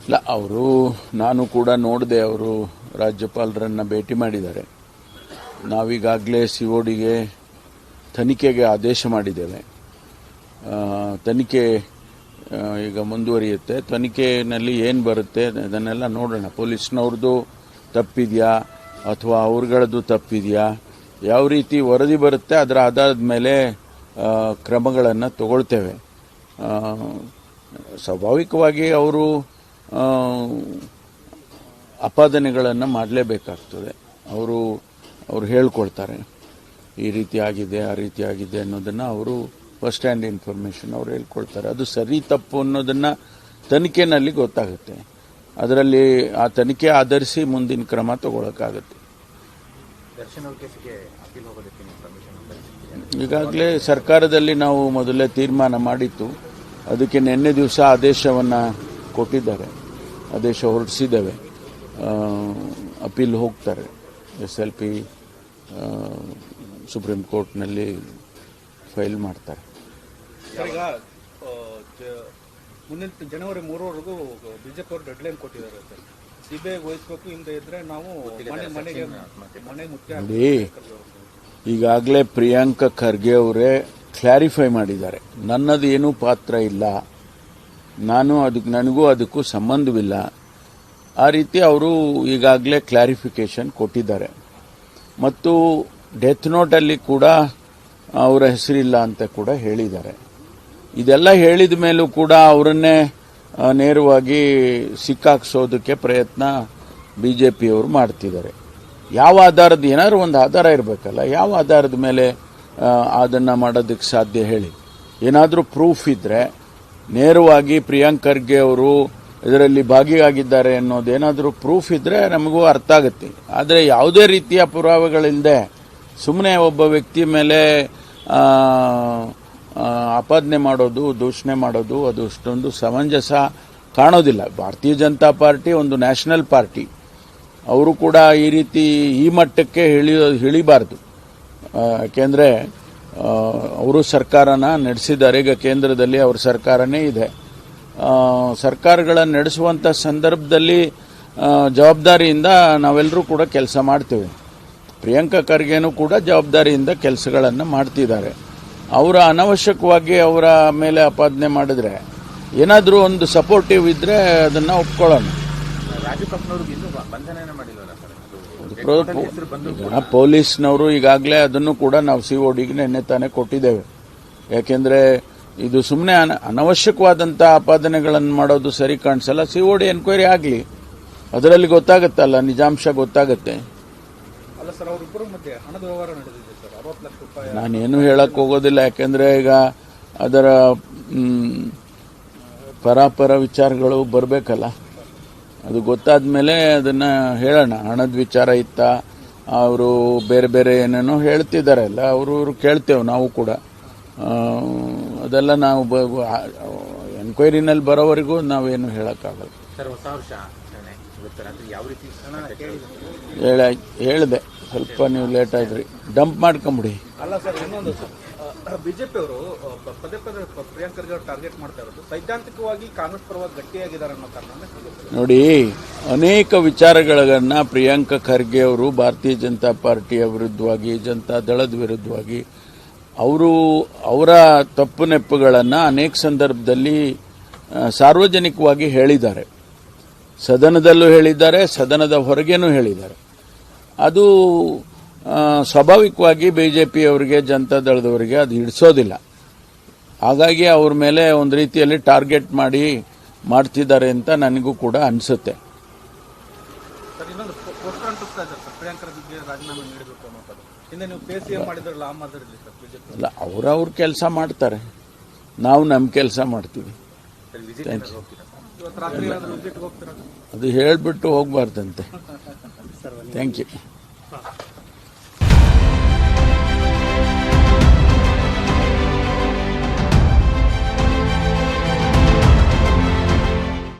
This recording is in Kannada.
ಇಲ್ಲ, ಅವರು ನಾನು ಕೂಡ ನೋಡಿದೆ, ಅವರು ರಾಜ್ಯಪಾಲರನ್ನು ಭೇಟಿ ಮಾಡಿದ್ದಾರೆ. ನಾವೀಗಾಗಲೇ ಸಿಒಡಿಗೆ ತನಿಖೆಗೆ ಆದೇಶ ಮಾಡಿದ್ದೇವೆ. ತನಿಖೆ ಈಗ ಮುಂದುವರಿಯುತ್ತೆ. ತನಿಖೆಯಲ್ಲಿ ಏನು ಬರುತ್ತೆ ಅದನ್ನೆಲ್ಲ ನೋಡೋಣ. ಪೊಲೀಸ್ನವ್ರದ್ದು ತಪ್ಪಿದೆಯಾ ಅಥವಾ ಅವ್ರಗಳದ್ದು ತಪ್ಪಿದೆಯಾ, ಯಾವ ರೀತಿ ವರದಿ ಬರುತ್ತೆ ಅದರ ಆಧಾರದ ಮೇಲೆ ಕ್ರಮಗಳನ್ನು ತಗೊಳ್ತೇವೆ. ಸ್ವಾಭಾವಿಕವಾಗಿ ಅವರು ಅಪಾದನೆಗಳನ್ನು ಮಾಡಲೇಬೇಕಾಗ್ತದೆ. ಅವರು ಹೇಳ್ಕೊಳ್ತಾರೆ, ಈ ರೀತಿ ಆಗಿದೆ ಆ ರೀತಿ ಆಗಿದೆ ಅನ್ನೋದನ್ನು ಅವರು ಫಸ್ಟ್ ಹ್ಯಾಂಡ್ ಇನ್ಫಾರ್ಮೇಷನ್ ಅವ್ರು ಹೇಳ್ಕೊಳ್ತಾರೆ. ಅದು ಸರಿ ತಪ್ಪು ಅನ್ನೋದನ್ನು ತನಿಖೆನಲ್ಲಿ ಗೊತ್ತಾಗುತ್ತೆ. ಅದರಲ್ಲಿ ಆ ತನಿಖೆ ಆಧರಿಸಿ ಮುಂದಿನ ಕ್ರಮ ತಗೊಳ್ಳೋಕ್ಕಾಗುತ್ತೆ. ಈಗಾಗಲೇ ಸರ್ಕಾರದಲ್ಲಿ ನಾವು ಮೊದಲೇ ತೀರ್ಮಾನ ಮಾಡಿತ್ತು. ಅದಕ್ಕೆ ನಿನ್ನೆ ದಿವಸ ಆದೇಶವನ್ನು ಕೊಟ್ಟಿದ್ದಾರೆ, ಆದೇಶ ಹೊರಡಿಸಿದ್ದೇವೆ. ಅಪೀಲ್ ಹೋಗ್ತಾರೆ. SLP ಸುಪ್ರೀಂ ಕೋರ್ಟ್ನಲ್ಲಿ ಫೈಲ್ ಮಾಡ್ತಾರೆ. ಈಗ ಮುಂದಿನ ಜನವರಿ 3ರವರೆಗೂ ಬಿಜೆಪಿ ಅವರು ಡೆಡ್ ಲೈನ್ ಕೊಟ್ಟಿದ್ದಾರೆ ಸರ್. ಸಿಬಿಐ ವಹಿಸಬೇಕು, ಹಿಂದೆ ಇದ್ರೆ ನಾವು ಮನೆ ಮುಖ್ಯ. ನೋಡಿ, ಈಗಾಗಲೇ ಪ್ರಿಯಾಂಕ ಖರ್ಗೆ ಅವರೇ ಕ್ಲಾರಿಫೈ ಮಾಡಿದ್ದಾರೆ, ನನ್ನದು ಏನೂ ಪಾತ್ರ ಇಲ್ಲ, ನನಗೂ ಅದಕ್ಕೂ ಸಂಬಂಧವಿಲ್ಲ. ಆ ರೀತಿ ಅವರು ಈಗಾಗಲೇ ಕ್ಲಾರಿಫಿಕೇಶನ್ ಕೊಟ್ಟಿದ್ದಾರೆ. ಮತ್ತು ಡೆತ್ ನೋಟಲ್ಲಿ ಕೂಡ ಅವರ ಹೆಸರಿಲ್ಲ ಅಂತ ಕೂಡ ಹೇಳಿದ್ದಾರೆ. ಇದೆಲ್ಲ ಹೇಳಿದ ಮೇಲೂ ಕೂಡ ಅವರನ್ನೇ ನೇರವಾಗಿ ಸಿಕ್ಕಾಕ್ಸೋದಕ್ಕೆ ಪ್ರಯತ್ನ ಬಿಜೆಪಿಯವರು ಮಾಡ್ತಿದ್ದಾರೆ. ಯಾವ ಆಧಾರದ, ಏನಾದ್ರು ಒಂದು ಆಧಾರ ಇರಬೇಕಲ್ಲ, ಯಾವ ಆಧಾರದ ಮೇಲೆ ಅದನ್ನು ಮಾಡೋದಕ್ಕೆ ಸಾಧ್ಯ ಹೇಳಿ? ಏನಾದರೂ ಪ್ರೂಫ್ ಇದ್ದರೆ ನೇರವಾಗಿ ಪ್ರಿಯಾಂಕ್ ಖರ್ಗೆ ಅವರು ಇದರಲ್ಲಿ ಭಾಗಿಯಾಗಿದ್ದಾರೆ ಅನ್ನೋದೇನಾದರೂ ಪ್ರೂಫ್ ಇದ್ದರೆ ನಮಗೂ ಅರ್ಥ ಆಗುತ್ತೆ. ಆದರೆ ಯಾವುದೇ ರೀತಿಯ ಪುರಾವೆಗಳಿಲ್ಲದೆ ಸುಮ್ಮನೆ ಒಬ್ಬ ವ್ಯಕ್ತಿ ಮೇಲೆ ಆಪಾದನೆ ಮಾಡೋದು, ದೂಷಣೆ ಮಾಡೋದು, ಅದು ಅಷ್ಟೊಂದು ಸಮಂಜಸ ಕಾಣೋದಿಲ್ಲ. ಭಾರತೀಯ ಜನತಾ ಪಾರ್ಟಿ ಒಂದು ನ್ಯಾಷನಲ್ ಪಾರ್ಟಿ. ಅವರು ಕೂಡ ಈ ರೀತಿ ಈ ಮಟ್ಟಕ್ಕೆ ಇಳಿಬಾರ್ದು. ಯಾಕೆಂದರೆ ಅವರು ಸರ್ಕಾರನ ನಡೆಸಿದ್ದಾರೆ. ಈಗ ಕೇಂದ್ರದಲ್ಲಿ ಅವ್ರ ಸರ್ಕಾರನೇ ಇದೆ. ಸರ್ಕಾರಗಳನ್ನು ನಡೆಸುವಂಥ ಸಂದರ್ಭದಲ್ಲಿ ಜವಾಬ್ದಾರಿಯಿಂದ ನಾವೆಲ್ಲರೂ ಕೂಡ ಕೆಲಸ ಮಾಡ್ತೇವೆ. ಪ್ರಿಯಾಂಕ ಖರ್ಗೆನೂ ಕೂಡ ಜವಾಬ್ದಾರಿಯಿಂದ ಕೆಲಸಗಳನ್ನು ಮಾಡ್ತಿದ್ದಾರೆ. ಅವರ ಅನವಶ್ಯಕವಾಗಿ ಅವರ ಮೇಲೆ ಆಪಾದನೆ ಮಾಡಿದ್ರೆ, ಏನಾದರೂ ಒಂದು ಸಪೋರ್ಟಿವ್ ಇದ್ದರೆ ಅದನ್ನು ಒಪ್ಕೊಳ್ಳೋಣ. ಪೊಲೀಸ್ನವರು ಈಗಾಗಲೇ ಅದನ್ನು ಕೂಡ ನಾವು ಸಿಒಡಿಗೆ ನಿನ್ನೆ ತಾನೇ ಕೊಟ್ಟಿದ್ದೇವೆ. ಯಾಕೆಂದರೆ ಇದು ಸುಮ್ಮನೆ ಅನವಶ್ಯಕವಾದಂಥ ಆಪಾದನೆಗಳನ್ನು ಮಾಡೋದು ಸರಿ ಕಾಣಿಸಲ್ಲ. ಸಿಒಡಿ ಎನ್ಕ್ವೈರಿ ಆಗಲಿ, ಅದರಲ್ಲಿ ಗೊತ್ತಾಗುತ್ತಲ್ಲ, ನಿಜಾಂಶ ಗೊತ್ತಾಗುತ್ತೆ. ನಾನೇನು ಹೇಳಕ್ಕೆ ಹೋಗೋದಿಲ್ಲ, ಯಾಕೆಂದರೆ ಈಗ ಅದರ ಪರಾಪರ ವಿಚಾರಗಳು ಬರಬೇಕಲ್ಲ. ಅದು ಗೊತ್ತಾದ ಮೇಲೆ ಅದನ್ನು ಹೇಳೋಣ. ಹಣದ ವಿಚಾರ ಇತ್ತ, ಅವರು ಬೇರೆ ಬೇರೆ ಏನೇನೋ ಹೇಳ್ತಿದ್ದಾರಲ್ಲ, ಅವರು ಕೇಳ್ತೇವೆ ನಾವು ಕೂಡ. ಅದೆಲ್ಲ ನಾವು ಎನ್ಕ್ವೈರಿನಲ್ಲಿ ಬರೋವರೆಗೂ ನಾವೇನು ಹೇಳೋಕ್ಕಾಗಲ್ಲ. ಹೇಳಿದೆ, ಸ್ವಲ್ಪ ನೀವು ಲೇಟ್ ಆಯ್ತ್ರಿ, ಡಂಪ್ ಮಾಡ್ಕೊಂಬಿಡಿ. ಅಲ್ಲ ಸರ್, ಇನ್ನೊಂದು ಬಿಜೆಪಿ ಅವರು ಪದೇ ಪದೇ ಪ್ರಿಯಾಂಕ್ ಖರ್ಗೆ ಟಾರ್ಗೆಟ್ ಮಾಡ್ತಾ ಇರೋದು ಸೈದ್ಧಾಂತಿಕವಾಗಿ ಕಾಂಗ್ರೆಸ್ ಪರವಾಗಿ ಗಟ್ಟಿಯಾಗಿದ್ದಾರೆ ಅನ್ನೋ ಕಾರಣ. ನೋಡಿ, ಅನೇಕ ವಿಚಾರಗಳನ್ನು ಪ್ರಿಯಾಂಕ ಖರ್ಗೆ ಅವರು ಭಾರತೀಯ ಜನತಾ ಪಾರ್ಟಿಯ ವಿರುದ್ಧವಾಗಿ, ಜನತಾ ದಳದ ವಿರುದ್ಧವಾಗಿ ಅವರ ತಪ್ಪು ನೆಪ್ಪುಗಳನ್ನು ಅನೇಕ ಸಂದರ್ಭದಲ್ಲಿ ಸಾರ್ವಜನಿಕವಾಗಿ ಹೇಳಿದ್ದಾರೆ. ಸದನದಲ್ಲೂ ಹೇಳಿದ್ದಾರೆ, ಸದನದ ಹೊರಗೇನೂ ಹೇಳಿದ್ದಾರೆ. ಅದು ಸ್ವಾಭಾವಿಕವಾಗಿ ಬಿಜೆಪಿಯವರಿಗೆ, ಜನತಾ ದಳದವರಿಗೆ ಅದು ಹಿಡಿಸೋದಿಲ್ಲ. ಹಾಗಾಗಿ ಅವ್ರ ಮೇಲೆ ಒಂದು ರೀತಿಯಲ್ಲಿ ಟಾರ್ಗೆಟ್ ಮಾಡ್ತಿದ್ದಾರೆ ಅಂತ ನನಗೂ ಕೂಡ ಅನಿಸುತ್ತೆ. ಅಲ್ಲ, ಅವ್ರ ಕೆಲಸ ಮಾಡ್ತಾರೆ, ನಾವು ನಮ್ಮ ಕೆಲಸ ಮಾಡ್ತೀವಿ. ಅದು ಹೇಳಿಬಿಟ್ಟು ಹೋಗ್ಬಾರ್ದಂತೆ. Thank you.